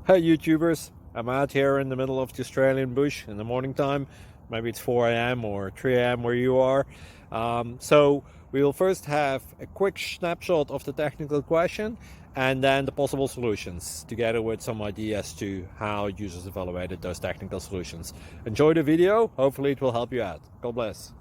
Hey YouTubers, I'm out here in the middle of the Australian bush in the morning time. Maybe it's 4 a.m. or 3 a.m. where you are. So we will first have a quick snapshot of the technical question and then the possible solutions, together with some ideas to how users evaluated those technical solutions. Enjoy the video, hopefully it will help you out. God bless.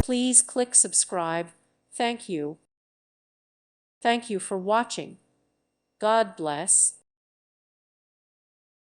Please click subscribe. Thank you. Thank you for watching. God bless.